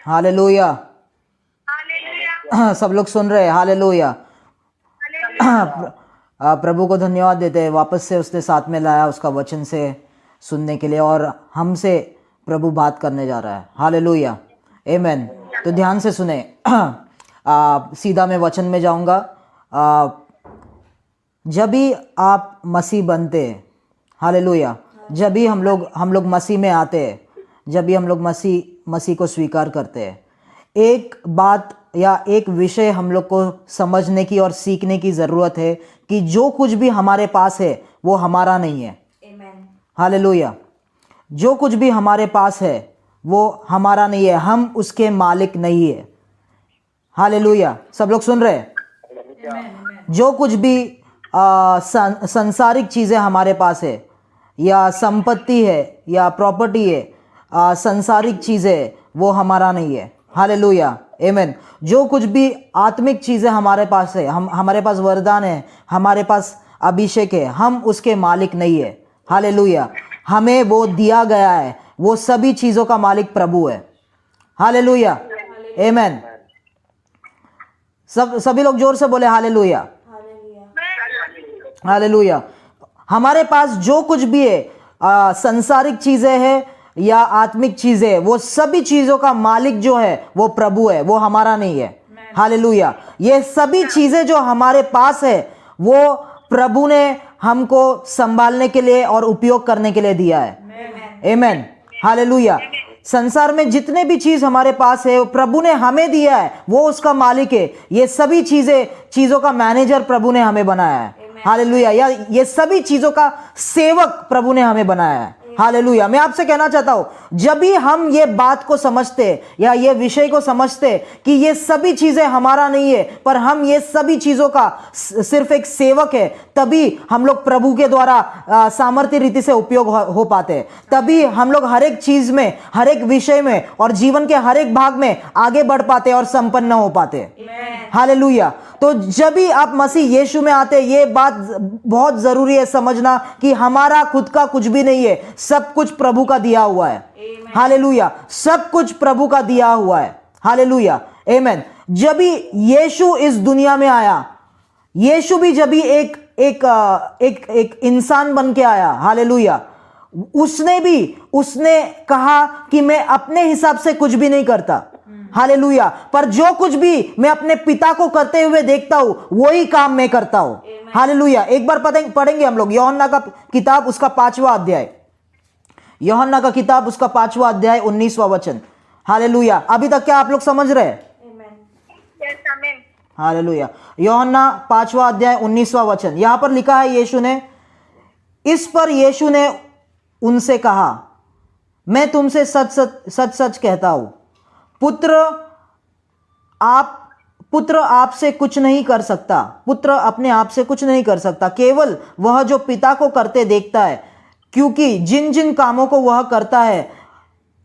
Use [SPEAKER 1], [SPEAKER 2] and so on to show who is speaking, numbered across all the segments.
[SPEAKER 1] Hallelujah, सब लोग सुन रहे हैं? हालेलुया। प्रभु को धन्यवाद देते हैं, वापस से उसने साथ में लाया उसका वचन से सुनने के लिए, और हमसे प्रभु बात करने जा रहा है। हालेलुया, आमेन। तो ध्यान से सुने। सीधा मैं वचन में जाऊंगा। जब भी आप मसीह बनते हैं, हालेलुया, जब भी हम लोग मसीह में आते हैं, जब भी हम लोग मसीह को स्वीकार करते हैं, एक बात या एक विषय हम लोग को समझने की और सीखने की ज़रूरत है कि जो कुछ भी हमारे पास है वो हमारा नहीं है। हालेलुया। जो कुछ भी हमारे पास है वो हमारा नहीं है, हम उसके मालिक नहीं है। हालेलुया, सब लोग सुन रहे हैं? जो कुछ भी संसारिक चीज़ें हमारे पास है, या संपत्ति है, या प्रॉपर्टी है, संसारिक चीज़ें, वो हमारा नहीं है। हालेलुया, आमेन। जो कुछ भी आत्मिक चीज़ें हमारे पास है, हमारे पास वरदान है, हमारे पास अभिषेक है, हम उसके मालिक नहीं है। हालेलुया, हमें वो दिया गया है, वो सभी चीज़ों का मालिक प्रभु है। हालेलुया, आमेन। सभी लोग जोर से बोले हालेलुया, हालेलुया। हमारे पास जो कुछ भी है, संसारिक चीज़ें हैं या आत्मिक चीजें, वो सभी चीजों का मालिक जो है वो प्रभु है, वो हमारा नहीं है। हालेलुया। ये सभी चीजें जो हमारे पास है वो प्रभु ने हमको संभालने के लिए और उपयोग करने के लिए दिया है। आमेन, हालेलुया। संसार में जितने भी चीज हमारे पास है वो प्रभु ने हमें दिया है, वो उसका मालिक है। ये सभी चीजों का मैनेजर प्रभु ने हमें बनाया है। हालेलुया। या ये सभी चीजों का सेवक प्रभु ने हमें बनाया है। हालेलुया। मैं आपसे कहना चाहता हूं, जब भी हम ये बात को समझते या ये विषय को समझते कि ये सभी चीजें हमारा नहीं है, पर हम ये सभी चीजों का सिर्फ एक सेवक है, तभी हम लोग प्रभु के द्वारा सामर्थ्य रीति से उपयोग हो पाते हैं। तभी हम लोग हर एक चीज में, हर एक विषय में और जीवन के हर एक भाग में आगे बढ़ पाते और संपन्न हो पाते। हालेलुया। तो जब भी आप मसीह यीशु में आते, ये बात बहुत जरूरी है समझना कि हमारा खुद का कुछ भी नहीं है, सब कुछ प्रभु का दिया हुआ है। हालेलुया, सब कुछ प्रभु का दिया हुआ है। हालेलुया, आमेन। जब भी यीशु इस दुनिया में आया, यीशु भी जब भी एक इंसान बन के आया, हालेलुया, उसने कहा कि मैं अपने हिसाब से कुछ भी नहीं करता। हालेलुया, पर जो कुछ भी मैं अपने पिता को करते हुए देखता हूं वही काम मैं करता हूं। हालेलुया। एक बार पढ़ेंगे हम लोग यूहन्ना का किताब, उसका 5वां अध्याय, यूहन्ना का किताब, उसका 5वां अध्याय, 19वां वचन। हालेलुया। अभी तक क्या आप लोग समझ रहे हैं? हालेलुया। यूहन्ना 5वां अध्याय 19वां वचन, यहां पर लिखा है, यीशु ने, इस पर यीशु ने उनसे कहा, मैं तुमसे सच सच कहता हूं, पुत्र आपसे कुछ नहीं कर सकता, पुत्र अपने आप से कुछ नहीं कर सकता, केवल वह जो पिता को करते देखता है, क्योंकि जिन जिन कामों को वह करता है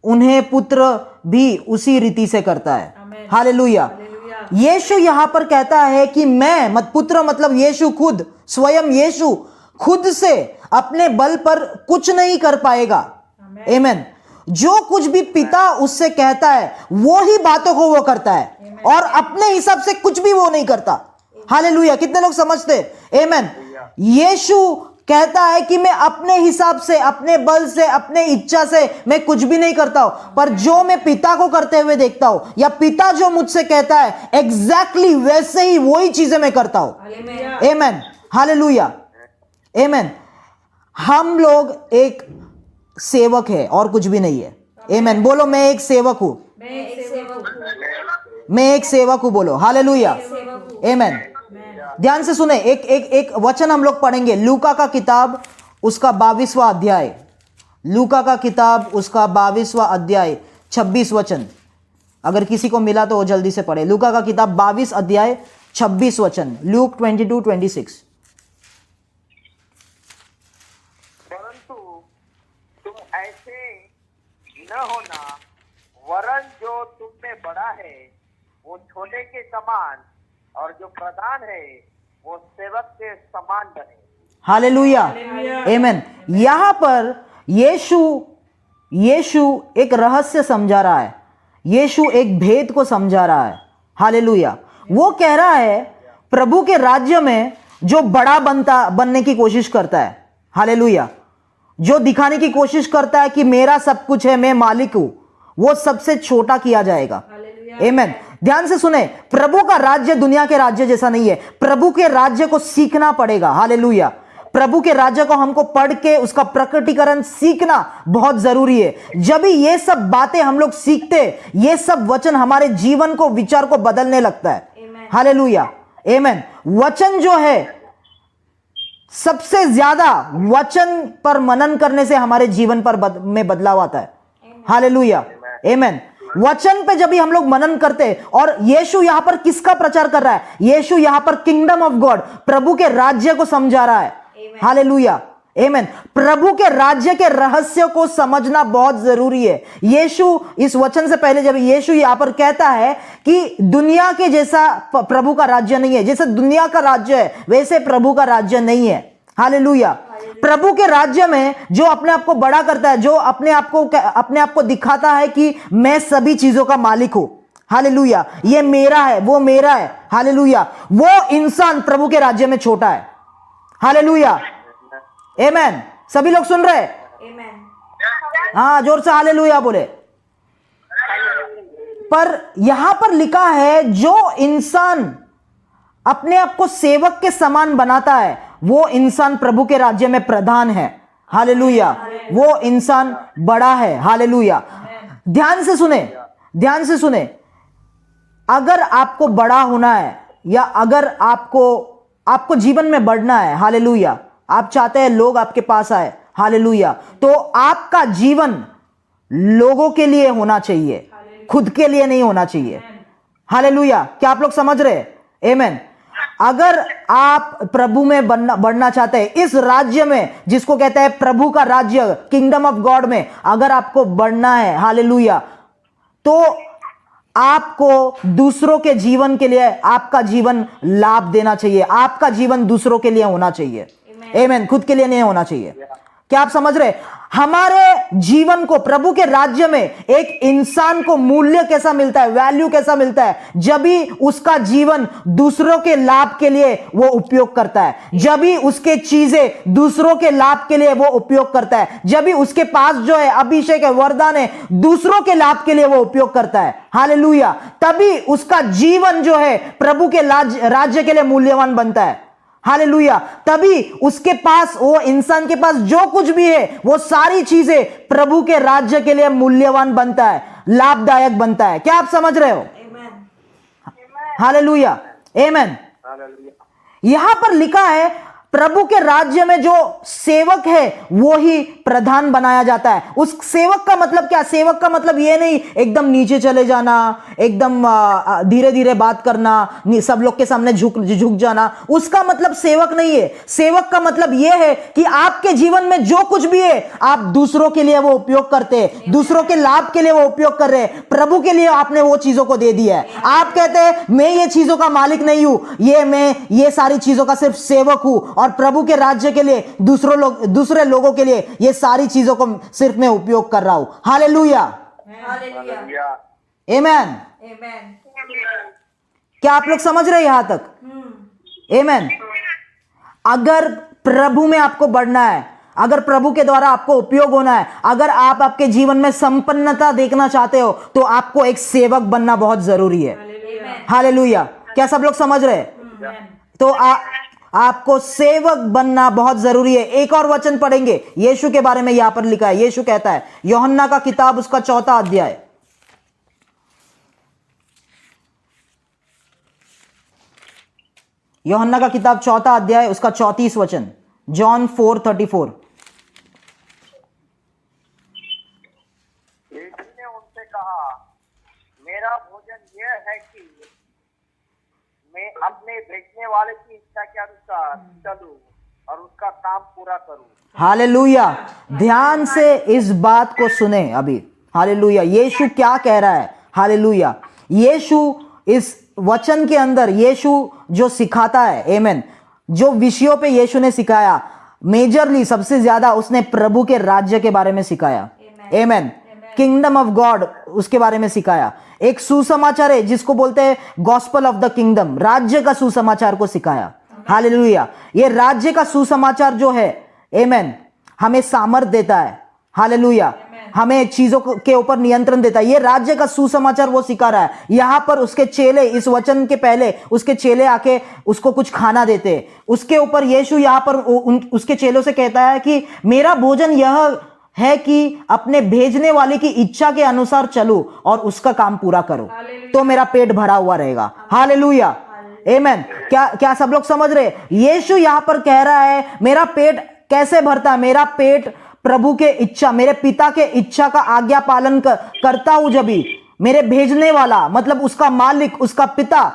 [SPEAKER 1] उन्हें पुत्र भी उसी रीति से करता है। हालेलुया। यीशु यहां पर कहता है कि पुत्र मतलब यीशु खुद, स्वयं यीशु खुद से अपने बल पर कुछ नहीं कर पाएगा। आमेन। जो कुछ भी पिता उससे कहता है वो ही बातों को वो करता है, और अपने हिसाब से कुछ भी वो नहीं करता। हालेलुया। कितने लोग समझते? आमेन। यीशु कहता है कि मैं अपने हिसाब से, अपने बल से, अपने इच्छा से मैं कुछ भी नहीं करता हूं, पर जो मैं पिता को करते हुए देखता हूं, या पिता जो मुझसे कहता है एग्जैक्टली वैसे ही वही चीजें मैं करता हूं। आमेन, हालेलुया, आमेन। हम लोग एक सेवक है और कुछ भी नहीं है। आमेन। बोलो, मैं एक सेवक हूं, मैं एक सेवक हूं। बोलो हालेलुया, आमेन। ध्यान से सुने, एक वचन हम लोग पढ़ेंगे, लूका का किताब, उसका 22वां अध्याय, लूका का किताब, उसका 22वां अध्याय, 26 वचन। अगर किसी को मिला तो वो जल्दी से पढ़े। लूका का किताब 22 अध्याय 26 वचन, लूक 22:26।
[SPEAKER 2] न होना, वरन जो तुम में बड़ा है वो छोटे के समान, और जो प्रधान है वो सेवक के समान बने।
[SPEAKER 1] हालेलुया, आमेन। यहां पर यीशु यीशु एक रहस्य समझा रहा है, यीशु एक भेद को समझा रहा है। हालेलुया। वो कह रहा है प्रभु के राज्य में जो बड़ा बनने की कोशिश करता है, हालेलुया, जो दिखाने की कोशिश करता है कि मेरा सब कुछ है, मैं मालिक हूं, वो सबसे छोटा किया जाएगा। आमीन। ध्यान से सुने, प्रभु का राज्य दुनिया के राज्य जैसा नहीं है। प्रभु के राज्य को सीखना पड़ेगा। हालेलुया। प्रभु के राज्य को हमको पढ़ के उसका प्रकटीकरण सीखना बहुत जरूरी है। जब भी ये सब बातें हम लोग सीखते, ये सब वचन हमारे जीवन को, विचार को बदलने लगता है। हालेलुया। आमीन। वचन जो है, सबसे ज्यादा वचन पर मनन करने से हमारे जीवन पर में बदलाव आता है। हालेलुया। आमीन। वचन पे जब भी हम लोग मनन करते, और यीशु यहां पर किसका प्रचार कर रहा है? यीशु यहां पर किंगडम ऑफ गॉड, प्रभु के राज्य को समझा रहा है। हालेलुया। आमीन। प्रभु के राज्य के रहस्य को समझना बहुत जरूरी है। यीशु इस वचन से पहले जब यीशु यहां पर कहता है कि दुनिया के जैसा प्रभु का राज्य नहीं है, जैसे दुनिया का राज्य है वैसे प्रभु का राज्य नहीं है। हालेलुया। प्रभु के राज्य में जो अपने आप को बड़ा करता है, जो अपने आप को दिखाता है कि मैं सभी चीजों का मालिक हूं, हालेलुया, ये मेरा है, वो मेरा है, हालेलुया, वो इंसान प्रभु के राज्य में छोटा है। हालेलुया। आमीन। सभी लोग सुन रहे? हाँ, जोर से हालेलुया बोले। पर यहां पर लिखा है जो इंसान अपने आप को सेवक के समान बनाता है, वो इंसान प्रभु के राज्य में प्रधान है। हालेलुया। वो इंसान बड़ा है। हालेलुया। ध्यान से सुने, ध्यान से सुने, अगर आपको बड़ा होना है या अगर आपको जीवन में बढ़ना है, हालेलुया, आप चाहते हैं लोग आपके पास आए, हालेलुया, तो आपका जीवन लोगों के लिए होना चाहिए, खुद के लिए नहीं होना चाहिए। हालेलुया। क्या आप लोग समझ रहे? आमीन। अगर आप प्रभु में बढ़ना चाहते हैं, इस राज्य में जिसको कहते हैं प्रभु का राज्य, किंगडम ऑफ गॉड में अगर आपको बढ़ना है, हालेलुया, तो आपको दूसरों के जीवन के लिए आपका जीवन लाभ देना चाहिए। आपका जीवन दूसरों के लिए होना चाहिए। आमीन। खुद के लिए नहीं होना चाहिए। क्या आप समझ रहे? हमारे जीवन को प्रभु के राज्य में एक इंसान को मूल्य कैसा मिलता है, वैल्यू कैसा मिलता है? जब भी उसका जीवन दूसरों के लाभ के लिए वो उपयोग करता है, जब भी उसके चीजें दूसरों के लाभ के लिए वो उपयोग करता है, जब भी उसके पास जो है अभिषेक है, वरदान है, दूसरों के लाभ के लिए वो उपयोग करता है, हालेलुया, तभी उसका जीवन जो है प्रभु के राज्य के लिए मूल्यवान बनता है। हालेलुया। तभी उसके पास, वो इंसान के पास जो कुछ भी है, वो सारी चीजें प्रभु के राज्य के लिए मूल्यवान बनता है, लाभदायक बनता है। क्या आप समझ रहे हो? हालेलुया। आमीन। यहां पर लिखा है प्रभु के राज्य में जो सेवक है वो ही प्रधान बनाया जाता है। उस सेवक का मतलब क्या? सेवक का मतलब ये नहीं एकदम नीचे चले जाना, एकदम धीरे धीरे बात करना, सब लोग के सामने झुक जाना, उसका मतलब सेवक नहीं है। सेवक का मतलब ये है कि आपके जीवन में जो कुछ भी है आप दूसरों के लिए वो उपयोग करते हैं, दूसरों के लाभ के लिए वो उपयोग कर रहे हैं, प्रभु के लिए आपने वो चीजों को दे दिया है। आप कहते हैं मैं ये चीजों का मालिक नहीं हूं, मैं ये सारी चीजों का सिर्फ सेवक हूं, और प्रभु के राज्य के लिए दूसरे लोगों के लिए ये सारी चीजों को सिर्फ मैं उपयोग कर रहा हूं। हालेलुया। आमीन। क्या आप लोग समझ रहे हैं यहां तक? आमीन। अगर प्रभु में आपको बढ़ना है, अगर प्रभु के द्वारा आपको उपयोग होना है, अगर आप आपके जीवन में संपन्नता देखना चाहते हो, तो आपको एक सेवक बनना बहुत जरूरी है। हालेलुया। क्या सब लोग समझ रहे हैं? तो आपको सेवक बनना बहुत जरूरी है। एक और वचन पढ़ेंगे यीशु के बारे में, यहां पर लिखा है, यीशु कहता है, यूहन्ना का किताब उसका 4 अध्याय, यूहन्ना का किताब 4 अध्याय उसका 34 वचन, जॉन 4:34।
[SPEAKER 2] यीशु ने उनसे कहा, मेरा भोजन यह है कि मैं अपने भेजने वाले की इच्छा के अनुसार चलूं और उसका काम पूरा करूं।
[SPEAKER 1] हालेलुया। ध्यान से इस बात को सुने अभी। हालेलुया। यीशु क्या कह रहा है? हालेलुया। यीशु इस वचन के अंदर, यीशु जो सिखाता है, आमीन, जो विषयों पे यीशु ने सिखाया, मेजरली सबसे ज्यादा उसने प्रभु के राज्य के बारे में सिखाया। आमेन। किंगडम ऑफ गॉड उसके बारे में सिखाया। एक सुसमाचार है जिसको बोलते हैं गॉस्पल ऑफ द किंगडम, राज्य का सुसमाचार को सिखाया। हालेलुया। ये राज्य का सुसमाचार जो है आमेन, हमें सामर्थ देता है। हालेलुया। हमें चीजों के ऊपर नियंत्रण देता है। ये राज्य का सुसमाचार वो सिखा रहा है। यहां पर उसके चेले, इस वचन के पहले उसके चेले आके उसको कुछ खाना देते हैं। उसके ऊपर यीशु यहां पर उसके चेलों से कहता है कि मेरा भोजन यह है कि अपने भेजने वाले की इच्छा के अनुसार चलो और उसका काम पूरा करो, तो मेरा पेट भरा हुआ रहेगा। हालेलुया। आमेन। क्या सब लोग समझ रहे? यीशु यहां पर कह रहा है मेरा पेट कैसे भरता है? मेरा पेट प्रभु के इच्छा, मेरे पिता के इच्छा का आज्ञा पालन करता हूं। जब भी मेरे भेजने वाला मतलब उसका मालिक, उसका पिता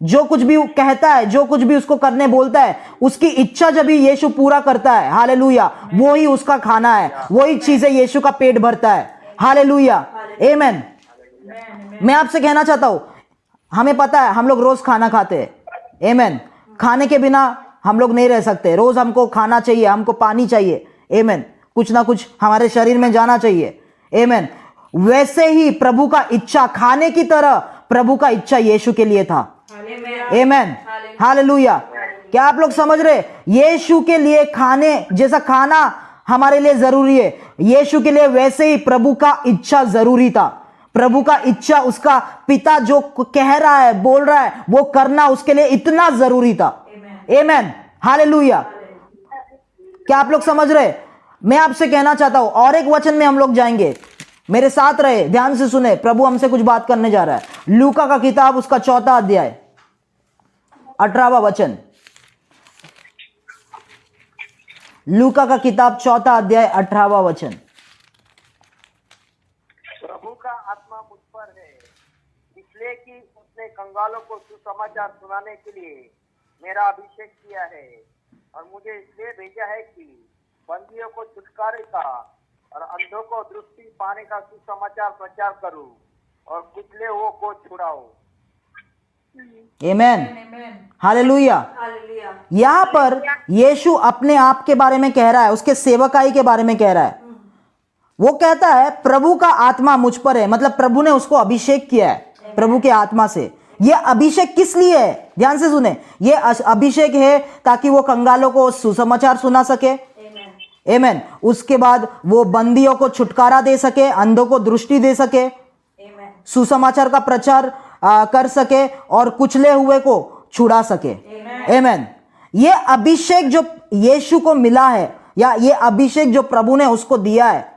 [SPEAKER 1] जो कुछ भी कहता है, जो कुछ भी उसको करने बोलता है, उसकी इच्छा जब भी यीशु पूरा करता है, हालेलुया, वो ही उसका खाना है, वही चीजें यीशु का पेट भरता है। हालेलुया। आमेन। मैं आपसे कहना चाहता हूं, हमें पता है हम लोग रोज खाना खाते हैं। आमेन। खाने के बिना हम लोग नहीं रह सकते। रोज हमको खाना चाहिए, हमको पानी चाहिए। आमेन। कुछ ना कुछ हमारे शरीर में जाना चाहिए। आमेन। वैसे ही प्रभु का इच्छा, खाने की तरह प्रभु का इच्छा यीशु के लिए था। आमेन। हालेलुया। क्या आप लोग समझ रहे? यीशु के लिए खाने जैसा खाना हमारे लिए जरूरी है, यीशु के लिए वैसे ही प्रभु का इच्छा जरूरी था। प्रभु का इच्छा, उसका पिता जो कह रहा है, बोल रहा है, वो करना उसके लिए इतना जरूरी था। आमेन। हालेलुया। क्या आप लोग समझ रहे? मैं आपसे कहना चाहता हूं, और एक वचन में हम लोग जाएंगे, मेरे साथ रहे, ध्यान से सुने। प्रभु हमसे कुछ बात करने जा रहा है। लूका का किताब, उसका 4वां अध्याय, 18वां वचन। लूका का किताब 4वां अध्याय, 18वां वचन।
[SPEAKER 2] प्रभु का आत्मा मुझ पर है, इसलिए कि उसने कंगालों को सुसमाचार सुनाने के लिए मेरा अभिषेक किया है, और मुझे इसलिए भेजा है कि बंदियों को छुटकारे का और अंधों को दृष्टि पाने का सुसमाचार प्रचार करूं, और कुचले हुओं को छुड़ाऊं।
[SPEAKER 1] आमेन। हालेलुया। यहां पर यीशु अपने आप के बारे में कह रहा है, उसके सेवकाई के बारे में कह रहा है। वो कहता है प्रभु का आत्मा मुझ पर है, मतलब प्रभु ने उसको अभिषेक किया है प्रभु के आत्मा से। ये अभिषेक किस लिए है? ध्यान से सुने। ये अभिषेक है ताकि वो कंगालों को सुसमाचार सुना सके। आमेन। उसके बाद वो बंदियों को छुटकारा दे सके, अंधों को दृष्टि दे सके, सुसमाचार का प्रचार कर सके, और कुचले हुए को छुड़ा सके। आमेन। ये अभिषेक जो यीशु को मिला है, या ये अभिषेक जो प्रभु ने उसको दिया है,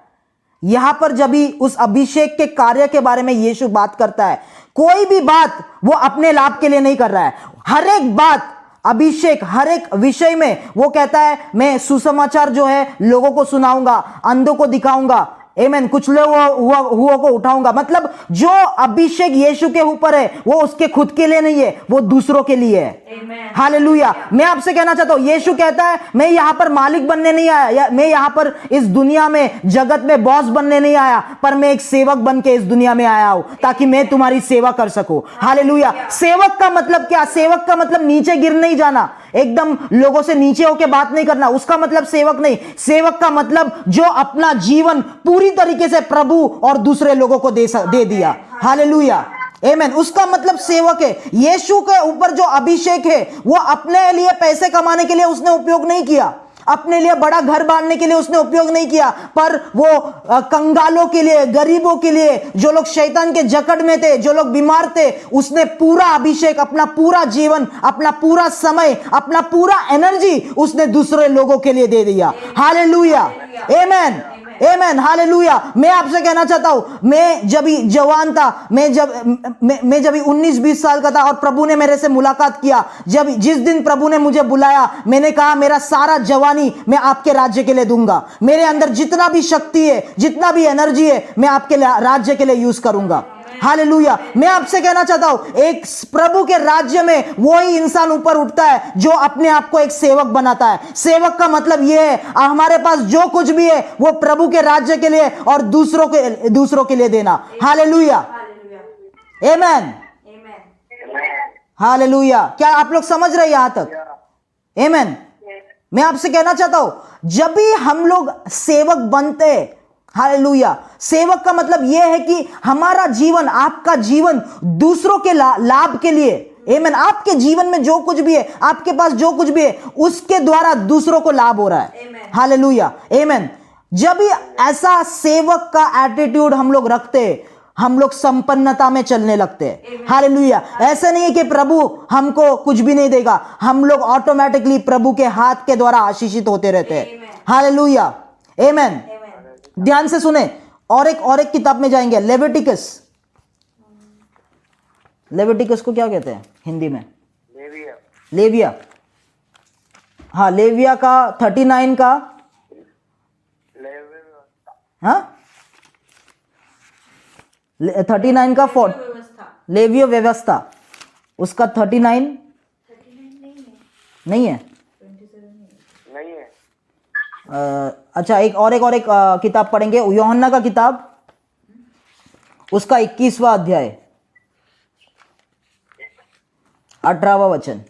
[SPEAKER 1] यहां पर जब भी उस अभिषेक के कार्य के बारे में यीशु बात करता है, कोई भी बात वो अपने लाभ के लिए नहीं कर रहा है। हर एक बात, अभिषेक, हर एक विषय में वो कहता है मैं सुसमाचार जो है लोगों को सुनाऊंगा, अंधों को दिखाऊंगा। आमेन। कुचले हुओं को उठाऊंगा। मतलब जो अभिषेक यीशु के ऊपर है वो उसके खुद के लिए नहीं है, वो दूसरों के लिए है। हालेलुया। मैं आपसे कहना चाहता हूं, यीशु कहता है मैं यहां पर मालिक बनने नहीं आया, मैं यहां पर इस दुनिया में, जगत में बॉस बनने नहीं आया, पर मैं एक सेवक बन के इस दुनिया में आया हूं ताकि मैं तुम्हारी सेवा कर सकूं। हालेलुया। सेवक का मतलब क्या? सेवक का मतलब नीचे गिर नहीं जाना, एकदम लोगों से नीचे होकर बात नहीं करना, उसका मतलब सेवक नहीं। सेवक का मतलब जो अपना जीवन पूरी तरीके से प्रभु और दूसरे लोगों को दे दिया। हालेलुया। आमेन। उसका मतलब सेवक है। यीशु के ऊपर जो अभिषेक है वो अपने लिए पैसे कमाने के लिए उसने उपयोग नहीं किया, अपने लिए बड़ा घर बांधने के लिए उसने उपयोग नहीं किया, पर वो कंगालों के लिए, गरीबों के लिए, जो लोग शैतान के जकड़ में थे, जो लोग बीमार थे, उसने पूरा अभिषेक, अपना पूरा जीवन, अपना पूरा समय, अपना पूरा एनर्जी उसने दूसरे लोगों के लिए दे दिया। हालेलुया। आमेन। आमेन। हालेलुया। मैं आपसे कहना चाहता हूं, मैं जब जवान था, मैं जब 19-20 साल का था और प्रभु ने मेरे से मुलाकात किया, जिस दिन प्रभु ने मुझे बुलाया, मैंने कहा मेरा सारा जवानी मैं आपके राज्य के लिए दूंगा। मेरे अंदर जितना भी शक्ति है, जितना भी एनर्जी है, मैं आपके राज्य के लिए यूज करूंगा। हालेलुया। मैं आपसे कहना चाहता हूं, एक प्रभु के राज्य में वो ही इंसान ऊपर उठता है जो अपने आप को एक सेवक बनाता है। सेवक का मतलब ये है हमारे पास जो कुछ भी है वो प्रभु के राज्य के लिए और दूसरों के लिए देना। हालेलुया। आमेन। हालेलुया। क्या आप लोग समझ रहे हैं यहां तक? आमेन। मैं आपसे कहना चाहता हूं, जब भी हम लोग सेवक बनते, हालेलुया। सेवक का मतलब यह है कि हमारा जीवन, आपका जीवन दूसरों के लाभ के लिए, आमीन, आपके जीवन में जो कुछ भी है, आपके पास जो कुछ भी है, उसके द्वारा दूसरों को लाभ हो रहा है। हालेलुया, आमीन। जब भी ऐसा सेवक का एटीट्यूड हम लोग रखते हैं, हम लोग संपन्नता में चलने लगते हैं। हालेलुया। ऐसा नहीं है कि प्रभु हमको कुछ भी नहीं देगा, हम लोग ऑटोमेटिकली प्रभु के हाथ के द्वारा आशीषित होते रहते हैं। हालेलुया, आमीन। ध्यान से सुने, और एक किताब में जाएंगे, लेविटिकस। लेविटिकस को क्या कहते हैं हिंदी में?
[SPEAKER 2] लेविया।
[SPEAKER 1] लेविया। हाँ, लेविया का 39 का, हाँ 39 का 4, लेवियो व्यवस्था, उसका 39 नहीं है।
[SPEAKER 2] नहीं है।
[SPEAKER 1] अच्छा, एक किताब पढ़ेंगे, यूहन्ना का किताब, उसका 21वां अध्याय, 18वां वचन।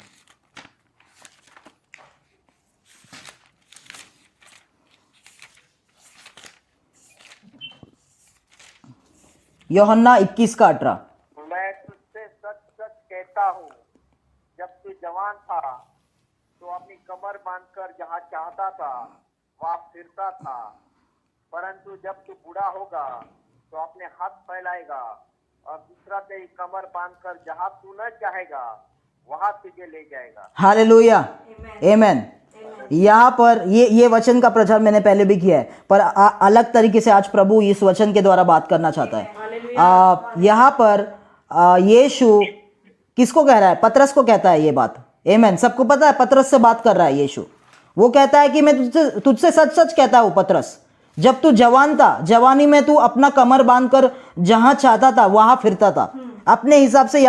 [SPEAKER 1] यूहन्ना 21 का 18।
[SPEAKER 2] मैं तुझसे सच सच कहता हूँ, जब तू जवान था तो अपनी कमर बांधकर जहाँ चाहता था वहाँ फिरता था, परंतु जब तू बूढ़ा होगा तो अपने हाथ फैलाएगा और दूसरा तेरी कमर बांधकर जहाँ तू न चाहेगा वहाँ तुझे ले जाएगा।
[SPEAKER 1] हालेलुया, आमेन। यहाँ पर ये वचन का प्रचार मैंने पहले भी किया है, पर अलग तरीके से आज प्रभु इस वचन के द्वारा बात करना चाहता है। यहाँ पर यीशु किसको कह रहा है? पतरस को कहता है ये बात, आमेन। सबको पता है पतरस से बात कर रहा है यीशु। वो कहता है कि मैं तुझसे सच सच कहता हूँ पतरस, जब तू जवान था, जवानी में तू अपना कमर बांधकर जहां चाहता था वहां फिरता था, अपने हिसाब से,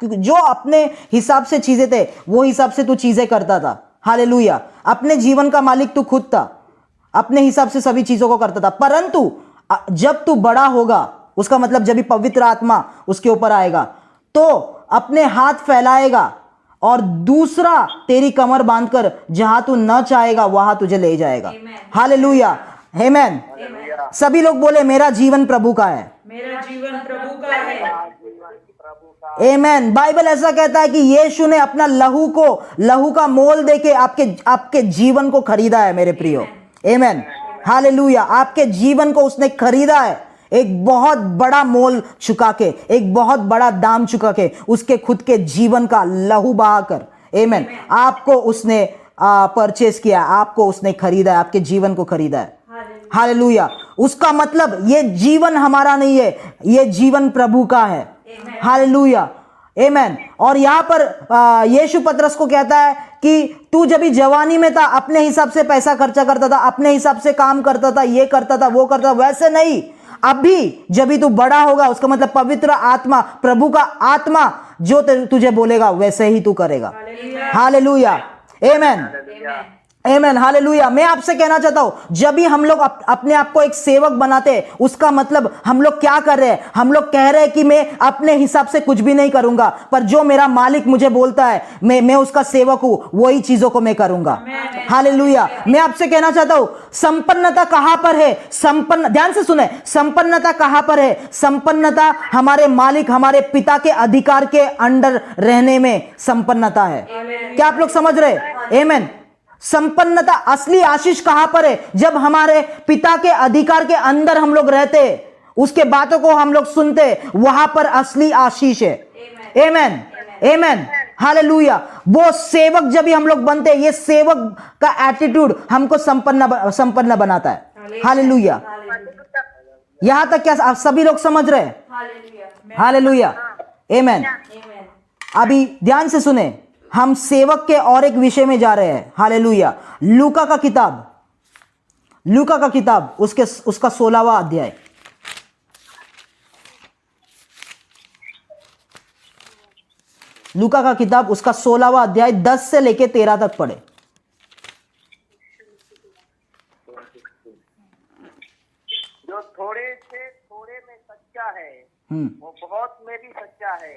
[SPEAKER 1] जो अपने हिसाब से चीजें थे वो हिसाब से तू चीजें करता था। हालेलुया। अपने जीवन का मालिक तू खुद था, अपने हिसाब से सभी चीजों को करता था। परंतु जब तू बड़ा होगा, उसका मतलब जब भी पवित्र आत्मा उसके ऊपर आएगा, तो अपने हाथ फैलाएगा और दूसरा तेरी कमर बांधकर जहां तू न चाहेगा वहां तुझे ले जाएगा। हालेलुया, आमेन। सभी लोग बोले, मेरा जीवन प्रभु का है।
[SPEAKER 3] मेरा जीवन प्रभु का है।
[SPEAKER 1] आमेन। बाइबल ऐसा कहता है कि यीशु ने अपना लहू का मोल देके आपके जीवन को खरीदा है मेरे प्रियो। आमेन, हालेलुया। आपके जीवन को उसने खरीदा है, एक बहुत बड़ा मोल चुका के, एक बहुत बड़ा दाम चुका के, उसके खुद के जीवन का लहू बहाकर। आमेन। आपको उसने परचेस किया, आपको उसने खरीदा है, आपके जीवन को खरीदा है। हालेलुया। उसका मतलब ये जीवन हमारा नहीं है, ये जीवन प्रभु का है। हालेलुया, आमेन। और यहां पर यीशु पतरस को कहता है कि तू जब भी जवानी में था अपने हिसाब से पैसा खर्चा करता था, अपने हिसाब से काम करता था, ये करता था, वो करता था, वैसे नहीं। अभी जब भी तू बड़ा होगा, उसका मतलब पवित्र आत्मा, प्रभु का आत्मा जो तुझे बोलेगा वैसे ही तू करेगा। हालेलुया, आमेन, आमेन, हालेलुया। मैं आपसे कहना चाहता हूं, जब भी हम लोग अपने आप को एक सेवक बनाते हैं, उसका मतलब हम लोग क्या कर रहे हैं? हम लोग कह रहे हैं कि मैं अपने हिसाब से कुछ भी नहीं करूंगा, पर जो मेरा मालिक मुझे बोलता है, मैं उसका सेवक हूं, वही चीजों को मैं करूंगा। हालेलुया। मैं आपसे कहना चाहता हूं, संपन्नता कहां पर है? ध्यान से सुने, संपन्नता कहां पर है? संपन्नता हमारे मालिक, हमारे पिता के अधिकार के अंडर रहने में संपन्नता है। क्या आप लोग समझ रहे? आमेन। संपन्नता, असली आशीष कहां पर है? जब हमारे पिता के अधिकार के अंदर हम लोग रहते, उसके बातों को हम लोग सुनते, वहां पर असली आशीष है। आमेन, आमेन, हालेलुया। वो सेवक जब भी हम लोग बनते, ये सेवक का एटीट्यूड हमको संपन्न बनाता है। हालेलुया। यहां तक क्या आप सभी लोग समझ रहे हैं? हालेलुया, आमेन। अभी ध्यान से सुने, हम सेवक के और एक विषय में जा रहे हैं। हालेलुया। लूका का किताब उसका 16वां अध्याय। लूका का किताब उसका 16वां अध्याय 10 से लेके 13 तक पढ़े।
[SPEAKER 2] जो थोड़े से थोड़े में सच्चा है वो बहुत में भी सच्चा है,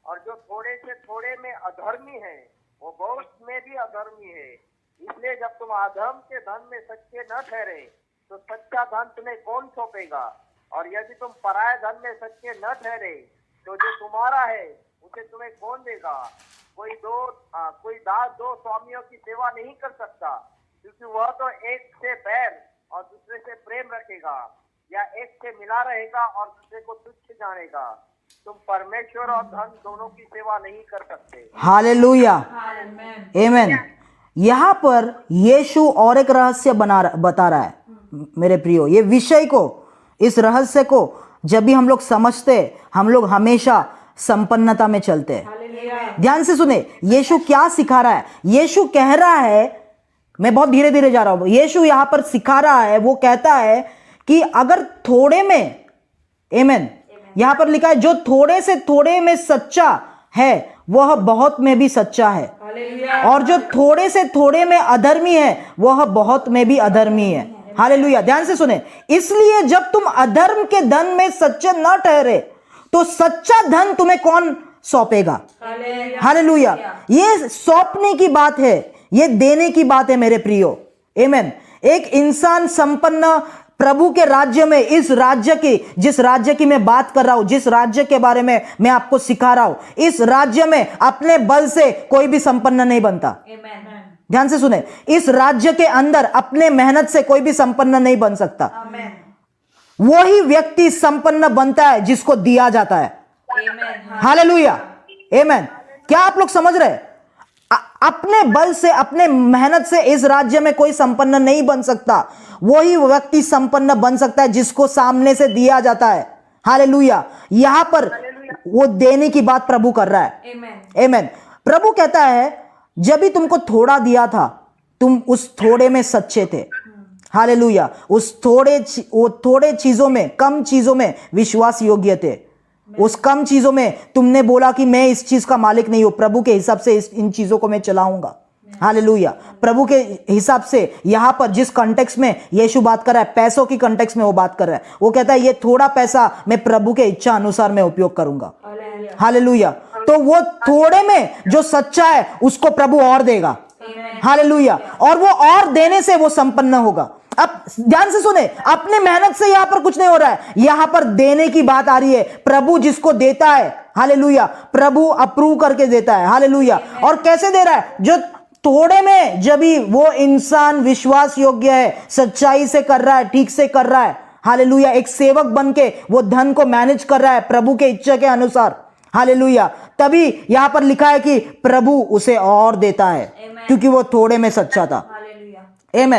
[SPEAKER 2] और जो थोड़े से थोड़े में अधर्मी है वो बहुत में भी अधर्मी है। इसलिए जब तुम अधर्म के धन में सच्चे न ठहरे तो सच्चा धन तुम्हें कौन सौंपेगा? और यदि तुम पराये धन में सच्चे न ठहरे तो जो तुम्हारा है उसे तुम्हें कौन देगा? कोई दास दो स्वामियों की सेवा नहीं कर सकता, क्योंकि वह तो एक से बैर और दूसरे से प्रेम रखेगा, या एक से मिला रहेगा और दूसरे को तुच्छ जानेगा। तुम परमेश्वर और धन दोनों की सेवा नहीं कर सकते।
[SPEAKER 1] Hallelujah,
[SPEAKER 3] Amen.
[SPEAKER 1] आमेन। यहाँ पर यीशु और एक रहस्य बता रहा है मेरे प्रियो। ये विषय को, इस रहस्य को जब भी हम लोग समझते, हम लोग हमेशा संपन्नता में चलते हैं।
[SPEAKER 3] Hallelujah.
[SPEAKER 1] ध्यान से सुने, यीशु क्या सिखा रहा है। यीशु कह रहा है, मैं बहुत धीरे धीरे जा रहा हूं, यीशु यहां पर सिखा रहा है, वो कहता है कि अगर थोड़े में, आमेन, यहां पर लिखा है जो थोड़े से थोड़े में सच्चा है वह बहुत में भी सच्चा है,
[SPEAKER 3] Hallelujah.
[SPEAKER 1] और जो थोड़े से थोड़े में अधर्मी है वह बहुत में भी अधर्मी है। हालेलुया। ध्यान से सुने, इसलिए जब तुम अधर्म के धन में सच्चे न ठहरे तो सच्चा धन तुम्हें कौन सौंपेगा?
[SPEAKER 3] Hallelujah.
[SPEAKER 1] हालेलुया। ये सौंपने की बात है, ये देने की बात है मेरे प्रियो, आमेन। एक इंसान संपन्न प्रभु के राज्य में, इस राज्य की, जिस राज्य की मैं बात कर रहा हूं, जिस राज्य के बारे में मैं आपको सिखा रहा हूं, इस राज्य में अपने बल से कोई भी संपन्न नहीं बनता।
[SPEAKER 3] Amen.
[SPEAKER 1] ध्यान से सुने, इस राज्य के अंदर अपने मेहनत से कोई भी संपन्न नहीं बन सकता।
[SPEAKER 3] Amen.
[SPEAKER 1] वही व्यक्ति संपन्न बनता है जिसको दिया जाता है।
[SPEAKER 3] Amen.
[SPEAKER 1] हालेलुया, आमेन। क्या आप लोग समझ रहे हैं? अपने बल से, अपने मेहनत से इस राज्य में कोई संपन्न नहीं बन सकता। वही व्यक्ति संपन्न बन सकता है जिसको सामने से दिया जाता है। हालेलुया। यहां पर वो देने की बात प्रभु कर रहा है।
[SPEAKER 3] Amen.
[SPEAKER 1] आमेन। प्रभु कहता है जब भी तुमको थोड़ा दिया था, तुम उस थोड़े में सच्चे थे। हालेलुया। उस थोड़े चीजों में, कम चीजों में विश्वास योग्य थे। उस कम चीजों में तुमने बोला कि मैं इस चीज का मालिक नहीं हूं, प्रभु के हिसाब से इन चीजों को मैं चलाऊंगा। हालेलुया। प्रभु के हिसाब से यहां पर जिस कॉन्टेक्स्ट में यीशु बात कर रहा है, पैसों की कॉन्टेक्स्ट में वो बात कर रहा है। वो कहता है ये थोड़ा पैसा मैं प्रभु के इच्छा अनुसार मैं उपयोग करूंगा।
[SPEAKER 3] Hallelujah.
[SPEAKER 1] हालेलुया। तो वो थोड़े में जो सच्चा है उसको प्रभु और देगा।
[SPEAKER 3] Amen.
[SPEAKER 1] हालेलुया। और वो और देने से वो संपन्न होगा। अब ध्यान से सुने, अपने मेहनत से यहां पर कुछ नहीं हो रहा है, यहां पर देने की बात आ रही है। प्रभु जिसको देता है, हालेलुया, प्रभु अप्रूव करके देता है। हालेलुया। और कैसे दे रहा है? जो थोड़े में जब भी वो इंसान विश्वास योग्य है, सच्चाई से कर रहा है, ठीक से कर रहा है, हालेलुया, एक सेवक बन के वो धन को मैनेज कर रहा है प्रभु के इच्छा के अनुसार, हालेलुया, तभी यहां पर लिखा है कि प्रभु उसे और देता है, क्योंकि वो थोड़े में सच्चा था।
[SPEAKER 3] Hallelujah.
[SPEAKER 1] आमेन।